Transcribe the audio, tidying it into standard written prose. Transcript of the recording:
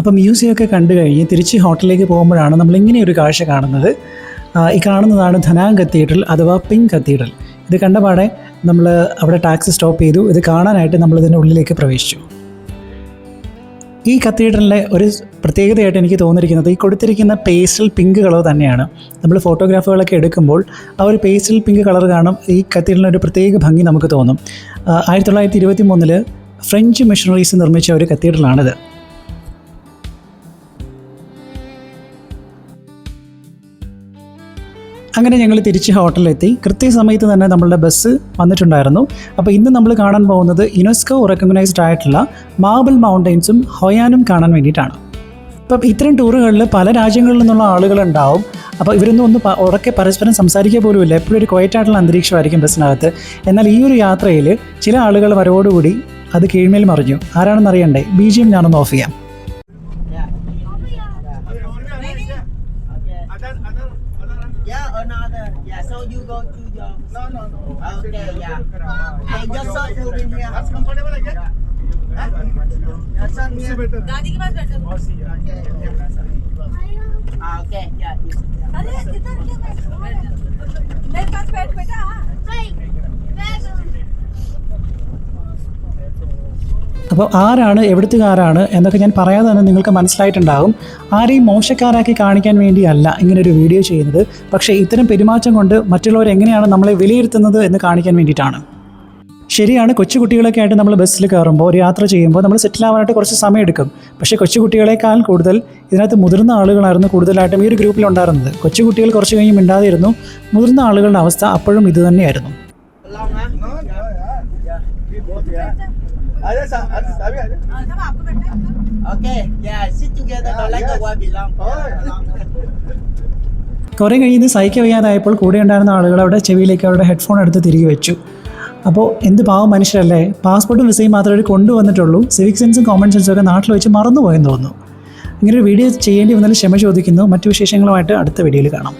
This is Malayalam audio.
അപ്പോൾ മ്യൂസിയമൊക്കെ കണ്ടു കഴിഞ്ഞ് തിരിച്ച് ഹോട്ടലിലേക്ക് പോകുമ്പോഴാണ് നമ്മളിങ്ങനെ ഒരു കാഴ്ച കാണുന്നത്. ഈ കാണുന്നതാണ് ധനാങ് കത്തീഡ്രൽ അഥവാ പിങ്ക് കത്തീഡ്രൽ. ഇത് കണ്ടപാടെ നമ്മൾ അവിടെ ടാക്സി സ്റ്റോപ്പ് ചെയ്തു. ഇത് കാണാനായിട്ട് നമ്മളിതിൻ്റെ ഉള്ളിലേക്ക് പ്രവേശിച്ചു. ഈ കത്തീഡ്രലിൻ്റെ ഒരു പ്രത്യേകതയായിട്ട് എനിക്ക് തോന്നിയിരിക്കുന്നത് ഈ കൊടുത്തിരിക്കുന്ന പേസ്റ്റൽ പിങ്ക് കളർ തന്നെയാണ്. നമ്മൾ ഫോട്ടോഗ്രാഫുകളൊക്കെ എടുക്കുമ്പോൾ ആ ഒരു പേസ്റ്റൽ പിങ്ക് കളർ കാണും. ഈ കത്തീഡ്രലിന് ഒരു പ്രത്യേക ഭംഗി നമുക്ക് തോന്നും. 1923 ഫ്രഞ്ച് മിഷണറീസ് നിർമ്മിച്ച ഒരു കത്തീഡ്രലാണിത്. അങ്ങനെ ഞങ്ങൾ തിരിച്ച് ഹോട്ടലിലെത്തി. കൃത്യസമയത്ത് തന്നെ നമ്മളുടെ ബസ് വന്നിട്ടുണ്ടായിരുന്നു. അപ്പോൾ ഇന്ന് നമ്മൾ കാണാൻ പോകുന്നത് യുനെസ്കോ റെക്കഗ്നൈസ്ഡ് ആയിട്ടുള്ള മാർബിൾ മൗണ്ടെയ്ൻസും ഹൊയാനും കാണാൻ വേണ്ടിയിട്ടാണ്. അപ്പം ഇത്തരം ടൂറുകളിൽ പല രാജ്യങ്ങളിൽ നിന്നുള്ള ആളുകളുണ്ടാവും. അപ്പോൾ ഇവരൊന്നും ഉറക്കെ പരസ്പരം സംസാരിക്കുക പോലുമില്ല. എപ്പോഴും ഒരു ക്വയറ്റായിട്ടുള്ള അന്തരീക്ഷമായിരിക്കും ബസ്സിനകത്ത്. എന്നാൽ ഈ ഒരു യാത്രയിൽ ചില ആളുകൾ വരവോടുകൂടി അത് കീഴ്മേൽ മറിഞ്ഞു. ആരാണെന്ന് അറിയണ്ടേ? BGM ഞാനൊന്ന് ഓഫ് ചെയ്യാം. Yeah, another. Yeah, so you go to your. No. Okay, yeah. Hey, just so you in here. That's comfortable, I guess. Yeah, son here. दादी के पास बैठो. Okay, yeah. अरे इधर क्या बैठ? मेरे पास बैठ बेटा. അപ്പോൾ ആരാണ് എവിടുത്തുകാരാണ് എന്നൊക്കെ ഞാൻ പറയാതെ തന്നെ നിങ്ങൾക്ക് മനസ്സിലായിട്ടുണ്ടാകും. ആരെയും മോശക്കാരാക്കി കാണിക്കാൻ വേണ്ടിയല്ല ഇങ്ങനൊരു വീഡിയോ ചെയ്യുന്നത്. പക്ഷേ ഇത്തരം പെരുമാറ്റം കൊണ്ട് മറ്റുള്ളവർ എങ്ങനെയാണ് നമ്മളെ വിലയിരുത്തുന്നത് എന്ന് കാണിക്കാൻ വേണ്ടിയിട്ടാണ്. ശരിയാണ്, കൊച്ചുകുട്ടികളൊക്കെ ആയിട്ട് നമ്മൾ ബസ്സിൽ കയറുമ്പോൾ ഒരു യാത്ര ചെയ്യുമ്പോൾ നമ്മൾ സെറ്റിലാവാനായിട്ട് കുറച്ച് സമയം എടുക്കും. പക്ഷേ കൊച്ചുകുട്ടികളെക്കാൾ കൂടുതൽ ഇതിനകത്ത് മുതിർന്ന ആളുകളായിരുന്നു കൂടുതലായിട്ടും ഈ ഒരു ഗ്രൂപ്പിലുണ്ടായിരുന്നത്. കൊച്ചുകുട്ടികൾ കുറച്ച് കഴിഞ്ഞ് മിണ്ടാതിരുന്നു. മുതിർന്ന ആളുകളുടെ അവസ്ഥ അപ്പോഴും ഇത് തന്നെയായിരുന്നു. കുറേ കഴിഞ്ഞ് സഹിക്കാൻ വയ്യാതായപ്പോൾ കൂടെ ഉണ്ടായിരുന്ന ആളുകൾ അവിടെ ചെവിയിലേക്ക് അവരുടെ ഹെഡ്ഫോൺ എടുത്ത് തിരികെ വെച്ചു. അപ്പോൾ എന്ത് പാവം മനുഷ്യരല്ലേ, പാസ്പോർട്ടും വിസയും മാത്രമേ അവർ കൊണ്ടുവന്നിട്ടുള്ളൂ. സിവിക് സെൻസും കോമൺ സെൻസും ഒക്കെ നാട്ടിൽ വെച്ച് മറന്നുപോയെന്ന് തോന്നുന്നു. ഇങ്ങനൊരു വീഡിയോ ചെയ്യേണ്ടി വന്നാലും ക്ഷമ ചോദിക്കുന്നു. മറ്റു വിശേഷങ്ങളുമായിട്ട് അടുത്ത വീഡിയോയിൽ കാണാം.